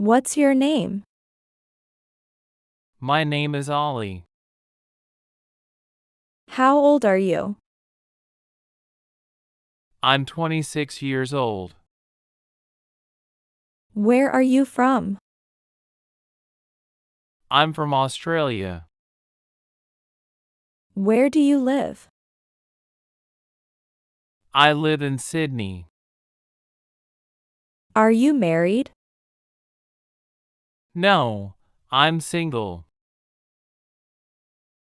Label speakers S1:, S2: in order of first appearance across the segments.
S1: What's your name?
S2: My name is Ollie.
S1: How old are you?
S2: I'm 26 years old.
S1: Where are you from?
S2: I'm from Australia.
S1: Where do you live?
S2: I live in Sydney.
S1: Are you married?
S2: No, I'm single.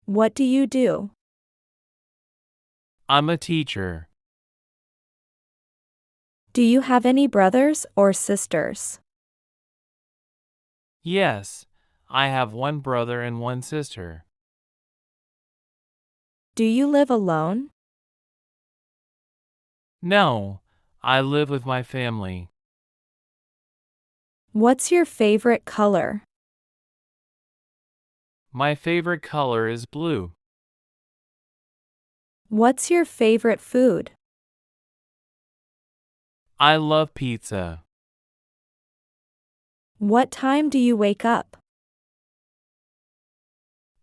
S1: What do you do?
S2: I'm a teacher.
S1: Do you have any brothers or sisters?
S2: Yes, I have one brother and one sister.
S1: Do you live alone?
S2: No, I live with my family.
S1: What's your favorite color?
S2: My favorite color is blue.
S1: What's your favorite food?
S2: I love pizza.
S1: What time do you wake up?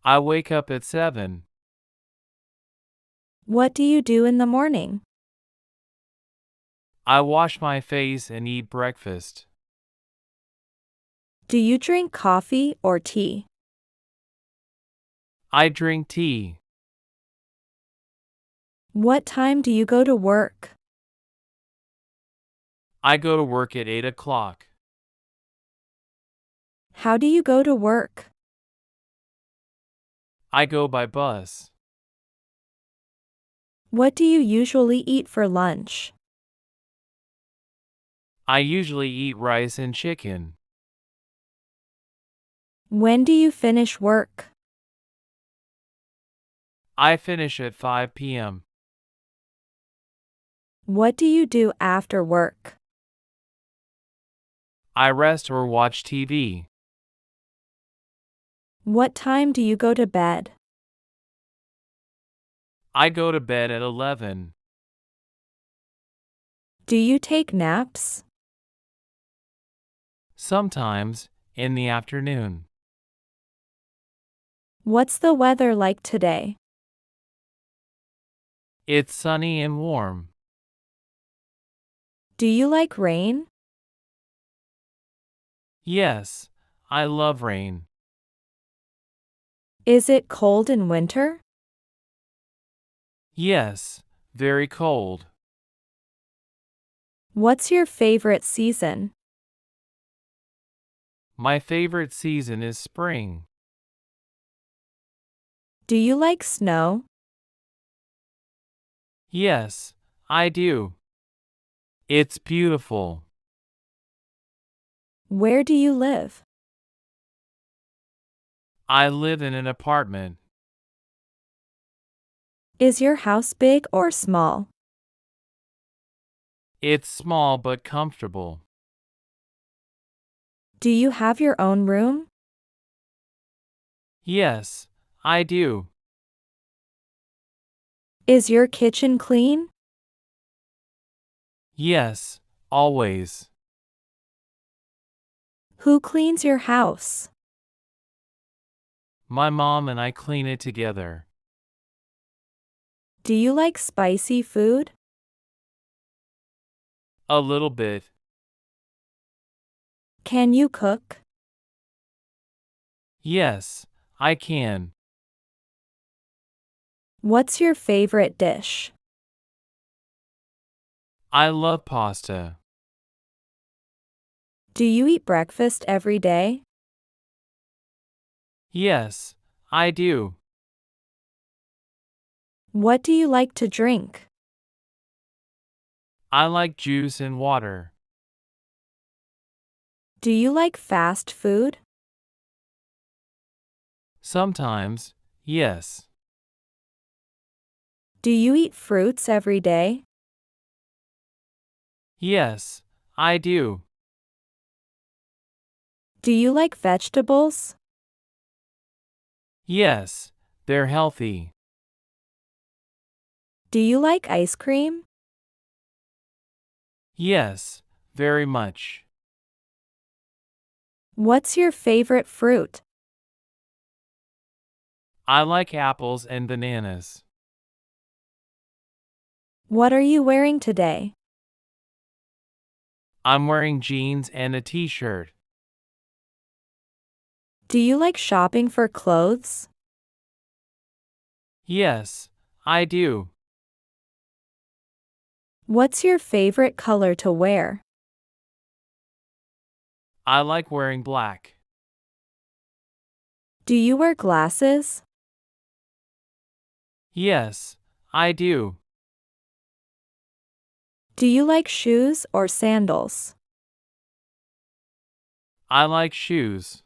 S2: I wake up at 7.
S1: What do you do in the morning?
S2: I wash my face and eat breakfast.
S1: Do you drink coffee or tea?
S2: I drink tea.
S1: What time do you go to work?
S2: I go to work at 8 o'clock.
S1: How do you go to work?
S2: I go by bus.
S1: What do you usually eat for lunch?
S2: I usually eat rice and chicken.
S1: When do you finish work?
S2: I finish at 5 p.m.
S1: What do you do after work?
S2: I rest or watch TV.
S1: What time do you go to bed?
S2: I go to bed at 11.
S1: Do you take naps?
S2: Sometimes, in the afternoon.
S1: What's the weather like today?
S2: It's sunny and warm.
S1: Do you like rain?
S2: Yes, I love rain.
S1: Is it cold in winter?
S2: Yes, very cold.
S1: What's your favorite season?
S2: My favorite season is spring.
S1: Do you like snow?
S2: Yes, I do. It's beautiful.
S1: Where do you live?
S2: I live in an apartment.
S1: Is your house big or small?
S2: It's small but comfortable.
S1: Do you have your own room?
S2: Yes, I do.
S1: Is your kitchen clean?
S2: Yes, always.
S1: Who cleans your house?
S2: My mom and I clean it together.
S1: Do you like spicy food?
S2: A little bit.
S1: Can you cook?
S2: Yes, I can.
S1: What's your favorite dish?
S2: I love pasta.
S1: Do you eat breakfast every day?
S2: Yes, I do.
S1: What do you like to drink?
S2: I like juice and water.
S1: Do you like fast food?
S2: Sometimes, yes.
S1: Do you eat fruits every day?
S2: Yes, I do.
S1: Do you like vegetables?
S2: Yes, they're healthy.
S1: Do you like ice cream?
S2: Yes, very much.
S1: What's your favorite fruit?
S2: I like apples and bananas.
S1: What are you wearing today?
S2: I'm wearing jeans and a t-shirt.
S1: Do you like shopping for clothes?
S2: Yes, I do.
S1: What's your favorite color to wear?
S2: I like wearing black.
S1: Do you wear glasses?
S2: Yes, I do.
S1: Do you like shoes or sandals?
S2: I like shoes.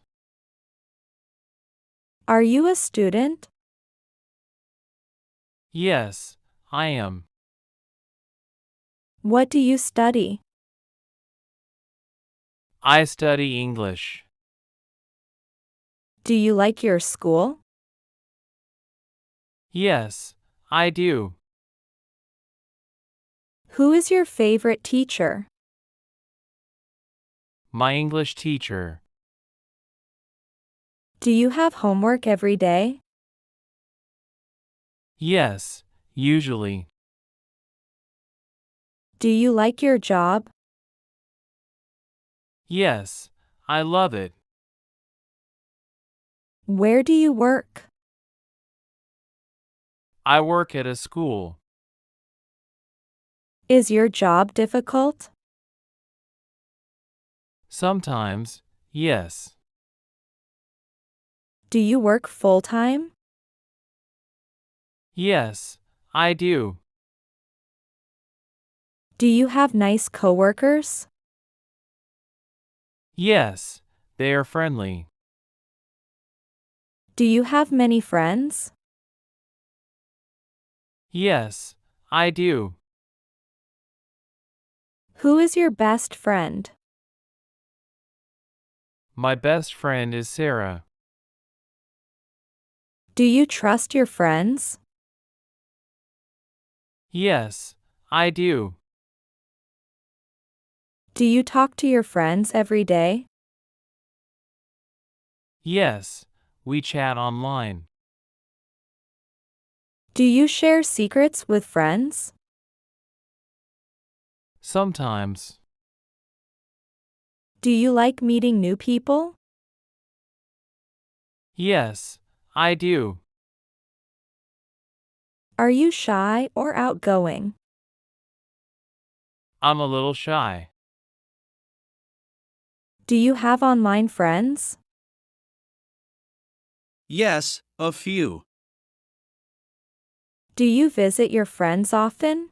S1: Are you a student?
S2: Yes, I am.
S1: What do you study?
S2: I study English.
S1: Do you like your school?
S2: Yes, I do.
S1: Who is your favorite teacher?
S2: My English teacher.
S1: Do you have homework every day?
S2: Yes, usually.
S1: Do you like your job?
S2: Yes, I love it.
S1: Where do you work?
S2: I work at a school.
S1: Is your job difficult?
S2: Sometimes, yes.
S1: Do you work full-time?
S2: Yes, I do.
S1: Do you have nice coworkers?
S2: Yes, they are friendly.
S1: Do you have many friends?
S2: Yes, I do.
S1: Who is your best friend?
S2: My best friend is Sarah.
S1: Do you trust your friends?
S2: Yes, I do.
S1: Do you talk to your friends every day?
S2: Yes, we chat online.
S1: Do you share secrets with friends?
S2: Sometimes.
S1: Do you like meeting new people?
S2: Yes, I do.
S1: Are you shy or outgoing?
S2: I'm a little shy.
S1: Do you have online friends?
S3: Yes, a few.
S1: Do you visit your friends often?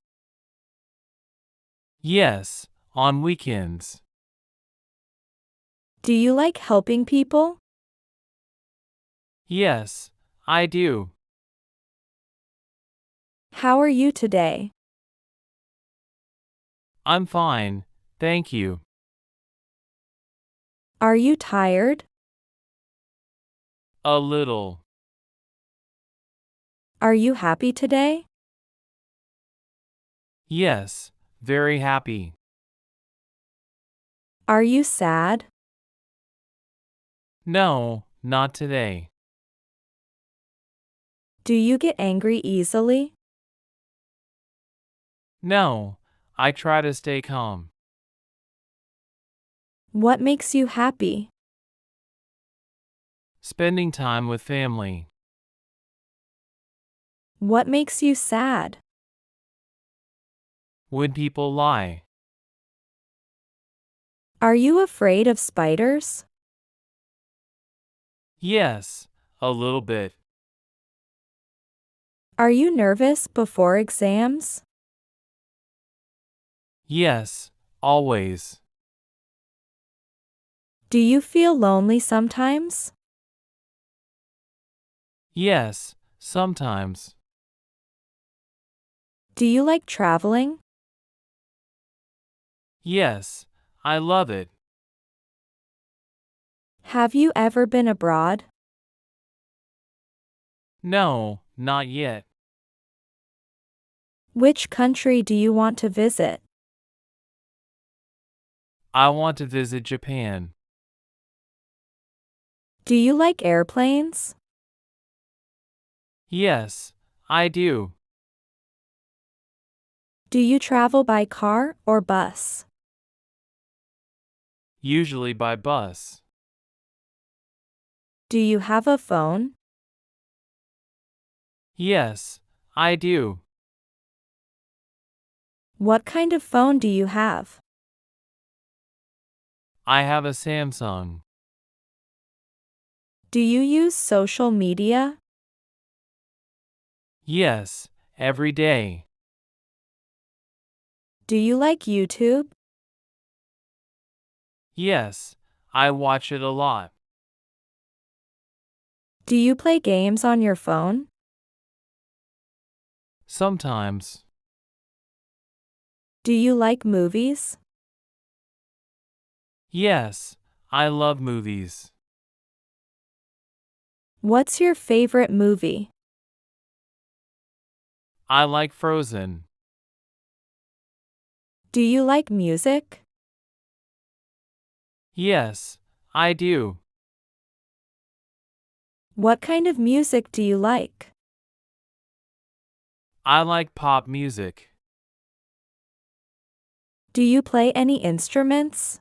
S2: Yes, on weekends.
S1: Do you like helping people?
S2: Yes, I do.
S1: How are you today?
S2: I'm fine, thank you.
S1: Are you tired?
S2: A little.
S1: Are you happy today?
S2: Yes, very happy.
S1: Are you sad?
S2: No, not today.
S1: Do you get angry easily?
S2: No, I try to stay calm.
S1: What makes you happy?
S2: Spending time with family.
S1: What makes you sad?
S2: When people lie.
S1: Are you afraid of spiders?
S2: Yes, a little bit.
S1: Are you nervous before exams?
S2: Yes, always.
S1: Do you feel lonely sometimes?
S2: Yes, sometimes.
S1: Do you like traveling?
S2: Yes, I love it.
S1: Have you ever been abroad?
S2: No, not yet.
S1: Which country do you want to visit?
S2: I want to visit Japan.
S1: Do you like airplanes?
S2: Yes, I do.
S1: Do you travel by car or bus?
S2: Usually by bus.
S1: Do you have a phone?
S2: Yes, I do.
S1: What kind of phone do you have?
S2: I have a Samsung.
S1: Do you use social media?
S2: Yes, every day.
S1: Do you like YouTube?
S2: Yes, I watch it a lot.
S1: Do you play games on your phone?
S2: Sometimes.
S1: Do you like movies?
S2: Yes, I love movies.
S1: What's your favorite movie?
S2: I like Frozen.
S1: Do you like music?
S2: Yes, I do.
S1: What kind of music do you like?
S2: I like pop music.
S1: Do you play any instruments?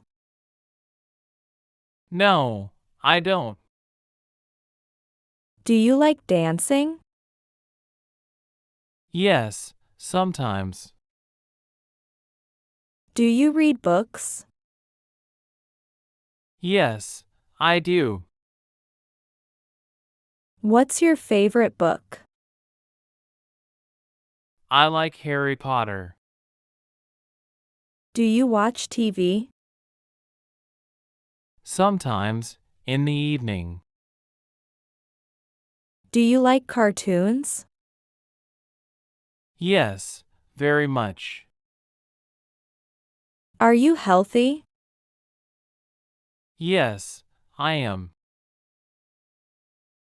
S2: No, I don't.
S1: Do you like dancing?
S2: Yes, sometimes.
S1: Do you read books?
S2: Yes, I do.
S1: What's your favorite book?
S2: I like Harry Potter.
S1: Do you watch TV?
S2: Sometimes, in the evening.
S1: Do you like cartoons?
S2: Yes, very much.
S1: Are you healthy?
S2: Yes, I am.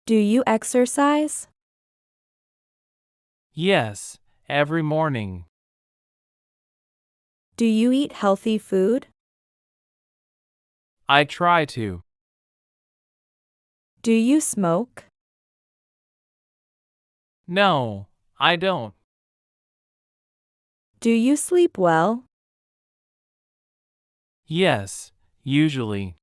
S1: Do you exercise?
S2: Yes, every morning.
S1: Do you eat healthy food?
S2: I try to.
S1: Do you smoke?
S2: No, I don't.
S1: Do you sleep well?
S2: Yes, usually.